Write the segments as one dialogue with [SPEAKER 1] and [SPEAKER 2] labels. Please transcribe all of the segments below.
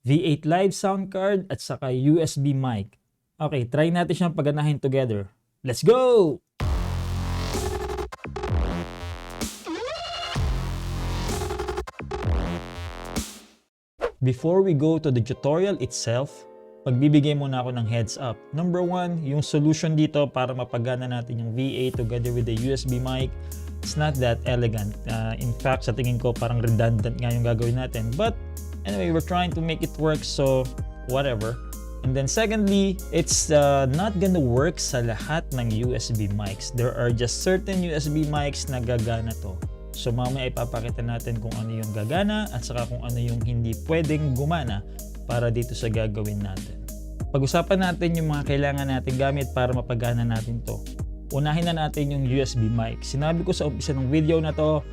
[SPEAKER 1] V8 Live sound card, at saka USB mic. Okay, try natin siyang paganahin together. Let's go! Before we go to the tutorial itself, magbibigay muna ako ng heads up. Number one, yung solution dito para mapagana natin yung V8 together with the USB mic, it's not that elegant. In fact, sa tingin ko parang redundant nga yung gagawin natin. But anyway, we're trying to make it work, so whatever. And then secondly, it's not gonna work sa lahat ng USB mics. There are just certain USB mics na gagana to. So mamaya ipapakita natin kung ano yung gagana at saka kung ano yung hindi pwedeng gumana para dito sa gagawin natin. Pag-usapan natin yung mga kailangan natin gamit para mapagana natin to. Unahin na natin yung USB mic. Sinabi ko sa umpisa ng video na to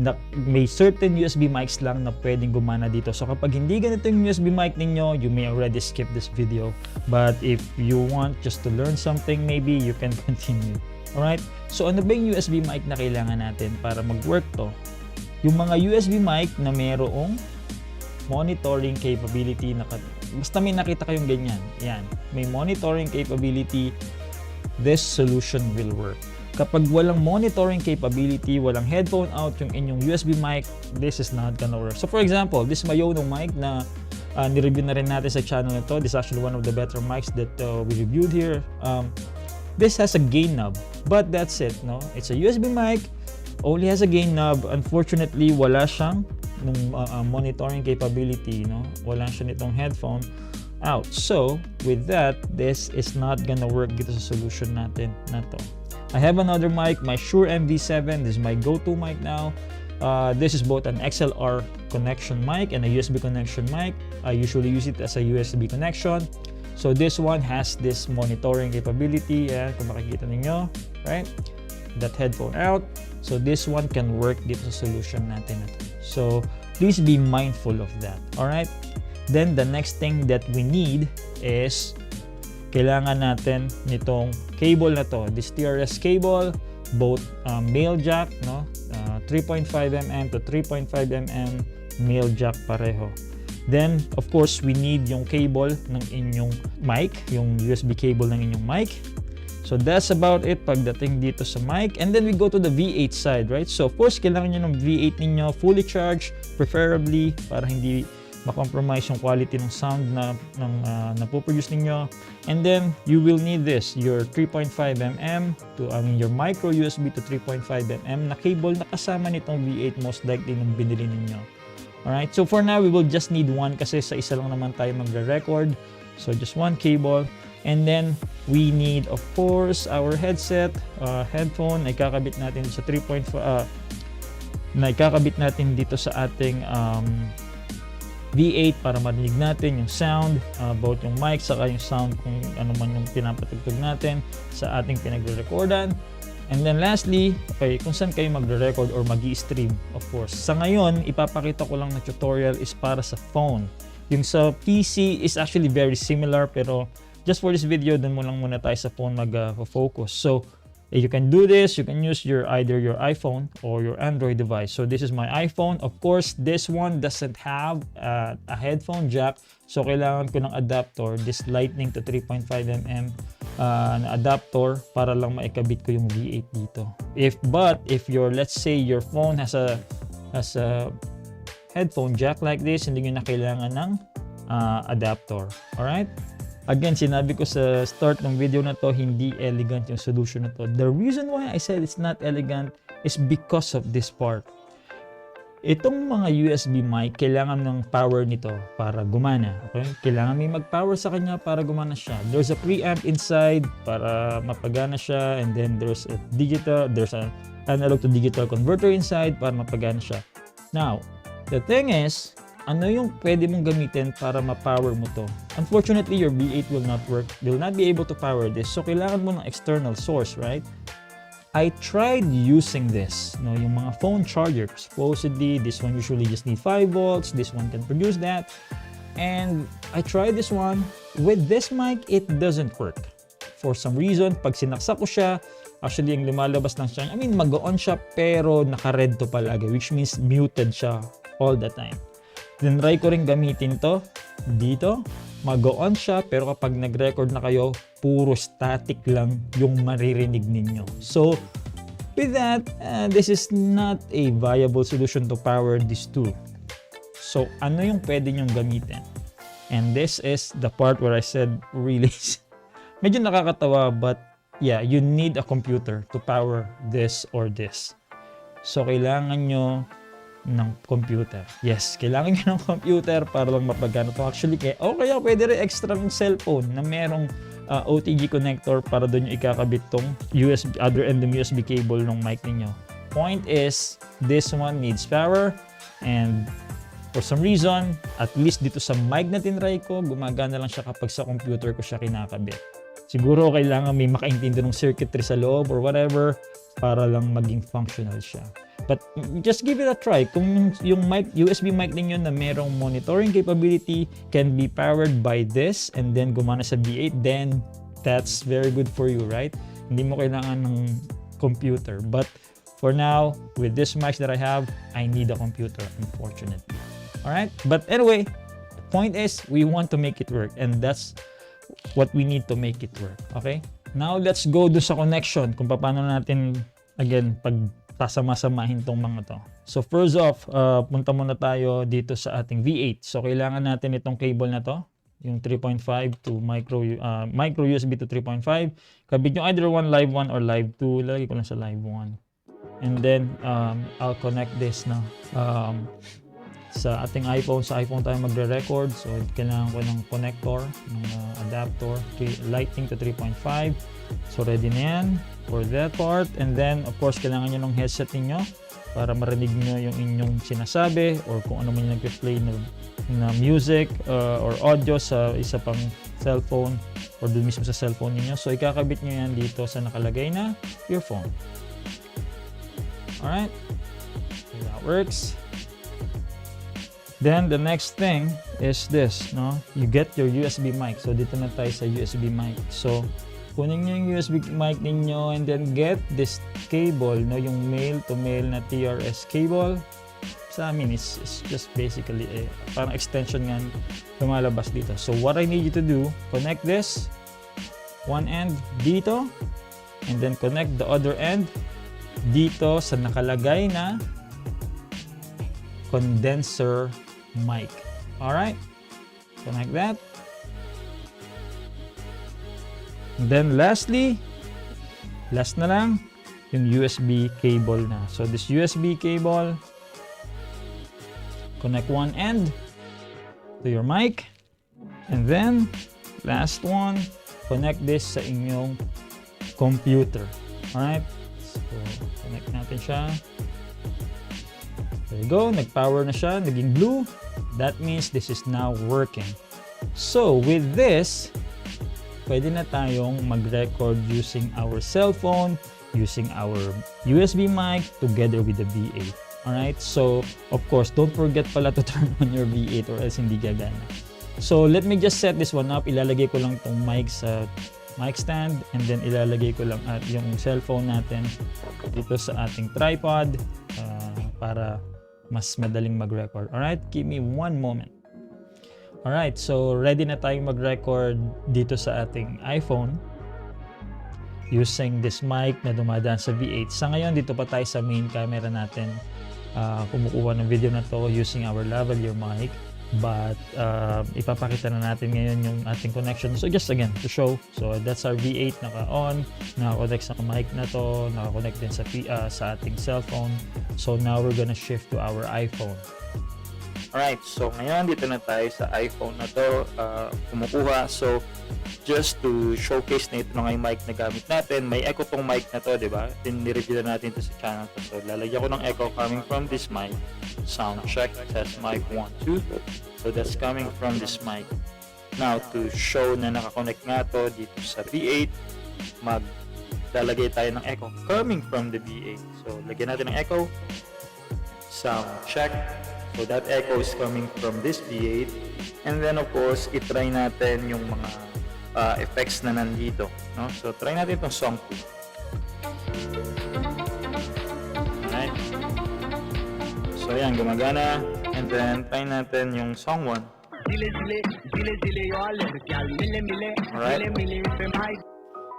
[SPEAKER 1] na may certain USB mics lang na pwedeng gumana dito. So kapag hindi ganito yung USB mic ninyo, you may already skip this video. But if you want just to learn something, maybe you can continue. Alright? So ano ba yung USB mic na kailangan natin para mag-work to? Yung mga USB mic na mayroong monitoring capability na basta may nakita kayong ganyan. Yan. May monitoring capability, this solution will work. Kapag walang monitoring capability, walang headphone out yung inyong USB mic, this is not gonna work. So for example, this Mayono mic na nireview na rin natin sa channel na to. This is actually one of the better mics that we reviewed here. This has a gain knob, but that's it. No, it's a USB mic, only has a gain knob. Unfortunately, wala siyang monitoring capability. No, wala siya nitong headphone out. So with that, this is not gonna work dito sa solution natin na to. I have another mic, my Shure MV7. This is my go-to mic now. This is both an XLR connection mic and a USB connection mic. I usually use it as a USB connection. So this one has this monitoring capability. Kung makikita ninyo, right? That headphone out. So this one can work dito sa solution natin na to. So please be mindful of that. Alright? Then the next thing that we need is kailangan natin nitong cable na to. This TRS cable, both male jack, no? 3.5mm to 3.5mm male jack pareho. Then, of course, we need yung cable ng inyong mic, yung USB cable ng inyong mic. So that's about it pagdating dito sa mic. And then we go to the V8 side, right? So of course, kailangan nyo ng V8 ninyo fully charged, preferably, para hindi ma-compromise yung quality ng sound na napoproduce ninyo. And then you will need this, your 3.5mm to your micro USB to 3.5mm na cable na kasama nitong V8 most likely nung binili ninyo. Alright, so for now we will just need one kasi sa isa lang naman tayo magre-record. So just one cable. And then we need of course our headset, headphone na ikakabit natin sa 3.5 na ikakabit natin dito sa ating V8 para marinig natin yung sound, both yung mic saka yung sound kung ano man yung pinapatugtog natin sa ating pinagre-recordan. And then lastly, okay, kung saan kayo magre-record or magi-stream, of course. Sa ngayon, ipapakita ko lang na tutorial is para sa phone. Yung sa PC is actually very similar, pero just for this video, dun mo lang muna tayo sa phone mag-focus. So you can do this, you can use either your iPhone or your Android device. So this is my iPhone. Of course, this one doesn't have a headphone jack. So kailangan ko ng adapter, this lightning to 3.5mm na adapter para lang maikabit ko yung V8 dito. But if let's say your phone has a headphone jack like this, hindi nyo na kailangan ng adapter. Alright? Again, sinabi ko sa start ng video na to, hindi elegant yung solution na to. The reason why I said it's not elegant is because of this part. Itong mga USB mic, kailangan ng power nito para gumana. Okay? Kailangan may mag-power sa kanya para gumana siya. There's a preamp inside para mapagana siya, and then there's an analog to digital converter inside para mapagana siya. Now, the thing is, ano yung pwede mong gamitin para ma-power mo to? Unfortunately, your V8 will not be able to power this. So, kailangan mo ng external source, right? I tried using this, yung mga phone charger. Supposedly, this one usually just need 5 volts. This one can produce that. And I tried this one. With this mic, it doesn't work. For some reason, pag sinaksak ko siya, actually, yung lumalabas lang siya, mag-on siya, pero naka-red to palagi, which means muted siya all the time. Then try ko rin gamitin to. dito, mag-go on siya, pero kapag nag-record na kayo, puro static lang yung maririnig ninyo. So, with that, this is not a viable solution to power this tool. So, ano yung pwede nyong gamitin? And this is the part where I said really, medyo nakakatawa, but yeah, you need a computer to power this or this. So, kailangan nyo ng computer. Yes, kailangan nyo ng computer para lang mapagana ito. Actually, kaya pwede rin extra ng cellphone na merong OTG connector para doon yung ikakabit tong USB, other end ng USB cable ng mic ninyo. Point is, this one needs power, and for some reason, at least dito sa mic na tinry ko, gumagana lang siya kapag sa computer ko siya kinakabit. Siguro kailangan may makaintindi ng circuitry sa loob or whatever para lang maging functional siya. But just give it a try. Kung yung mic, USB mic ninyo na merong monitoring capability can be powered by this and then gumana sa V8, then that's very good for you, right? Hindi mo kailangan ng computer. But for now, with this mic that I have, I need a computer, unfortunately. Alright? But anyway, point is, we want to make it work, and that's what we need to make it work. Okay? Now, let's go do sa connection kung paano natin, again, pag sasama-samahin tong mga to. So first off, punta muna tayo dito sa ating V8. So kailangan natin itong cable na to, yung 3.5 to micro USB to 3.5. Kabit nyo either live 1 or live 2. Lagay ko lang sa live 1. And then I'll connect this na sa ating iPhone. Sa iPhone tayo magre-record. So kailangan ko ng connector, ng adapter, lighting to 3.5. So ready na yan for that part. And then of course kailangan nyo ng headset niyo para marinig nyo yung inyong sinasabi or kung ano man yung nag-play na music or audio sa isa pang cellphone or doon mismo sa cellphone niyo. So ikakabit nyo yan dito sa nakalagay na earphone. Alright, so that works. Then the next thing is this, no? You get your USB mic. So dito na tayo sa USB mic. So kunin nyo yung USB mic ninyo and then get this cable, no? Yung male to male na TRS cable. Sa amin is just basically parang extension nga lumalabas dito. So what I need you to do, connect this one end dito and then connect the other end dito sa nakalagay na condenser mic. Alright? Connect that. And then lastly, last na lang, yung USB cable na. So this USB cable, connect one end to your mic. And then, last one, connect this sa inyong computer. Alright? So, connect natin siya. There you go. Nag-power na siya. Naging blue. That means this is now working. So, with this, pwede na tayong mag-record using our cell phone, using our USB mic, together with the V8. Alright? So, of course, don't forget pala to turn on your V8 or else hindi gagana. So, let me just set this one up. Ilalagay ko lang itong mic sa mic stand and then ilalagay ko lang at yung cellphone natin dito sa ating tripod para mas madaling mag-record. Alright? Give me one moment. Alright, so ready na tayong mag-record dito sa ating iPhone using this mic na dumadaan sa V8. Sa ngayon, dito pa tayo sa main camera natin kumukuha ng video na to using our lavalier mic. But ipapakita na natin ngayon yung ating connection. So just again, to show. So that's our V8 naka-on, naka-connect sa mic na to, naka-connect din sa ating cellphone. So now we're gonna shift to our iPhone. Alright, so ngayon dito na tayo sa iPhone na to kumukuha. So just to showcase na ito na yung mic na gamit natin, may echo tong mic na to, diba? Nireview na natin ito sa channel to. So lalagyan ko ng echo coming from this mic. Sound check, test mic 1, 2. So that's coming from this mic. Now to show na nakakonect nga to dito sa V8, maglalagay tayo ng echo coming from the V8. So lagyan natin ng echo. Sound check. So that echo is coming from this V8. And then of course, itry natin yung mga effects na nandito. No? So try natin itong song 2. Alright. So yan, gumagana. And then try natin yung song 1.
[SPEAKER 2] Alright.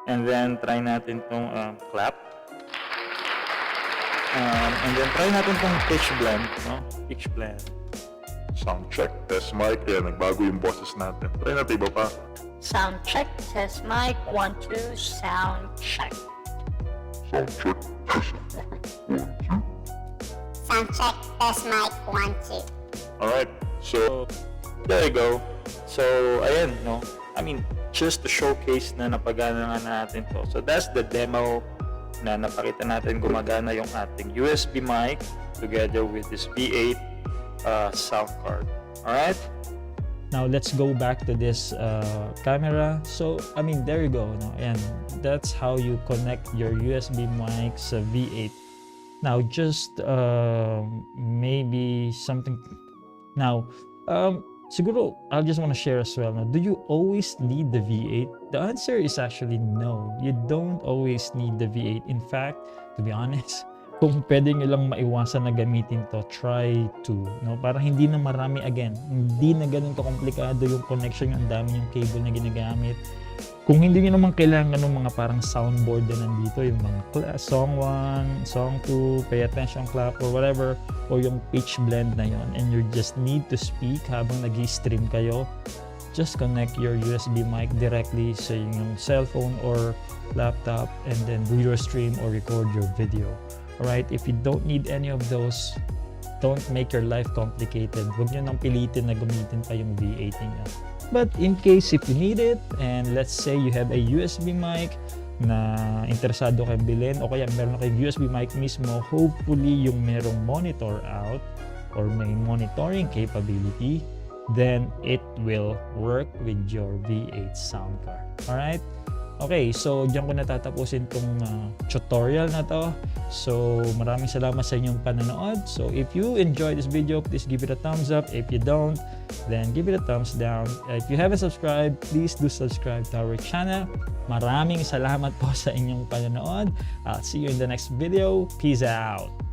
[SPEAKER 2] And then try natin tong clap. And then try natin tong pitch blend, no? Pitch blend.
[SPEAKER 3] Sound check, test mic, yan, nagbago yung boses natin. Try natin iba pa.
[SPEAKER 4] Sound check, test mic, 1, 2, sound check.
[SPEAKER 3] Sound check,
[SPEAKER 5] Sound check, test mic, 1, 2.
[SPEAKER 3] Alright, so,
[SPEAKER 2] There you go. So, ayan, no? I mean, just to showcase na napagana nga natin to. So, that's the demo na napakita natin gumagana yung ating USB mic together with this V8 sound card. Alright?
[SPEAKER 1] Now let's go back to this camera. So I mean, there you go, no? And that's how you connect your USB mic sa V8. Now just maybe something. Now siguro I'll just want to share as well. No? Do you always need the V8? The answer is actually no. You don't always need the V8. In fact, to be honest, kung pwede nyo lang maiwasan na gamitin to, try to, no? Para hindi na marami, again, hindi na ganun ka-komplikado yung connection, yung dami yung cable na ginagamit. Kung hindi nyo naman kailangan ng mga parang soundboard na nandito, yung mga song 1, song 2, pay attention clap or whatever, o yung pitch blend na yon, and you just need to speak habang nag-stream kayo, just connect your USB mic directly sa yung cellphone or laptop and then do your stream or record your video. Alright, if you don't need any of those, don't make your life complicated. Huwag nyo nang pilitin na gamitin pa yung V8 niya. But in case if you need it, and let's say you have a USB mic na interesado kayo bilhin, o kaya meron na kayong USB mic mismo, hopefully yung merong monitor out or may monitoring capability, then it will work with your V8 sound card. Alright? Okay, so diyan ko natatapusin tong tutorial na to. So maraming salamat sa inyong panonood. So if you enjoyed this video, please give it a thumbs up. If you don't, then give it a thumbs down. If you haven't subscribed, please do subscribe to our channel. Maraming salamat po sa inyong panonood. I'll see you in the next video. Peace out!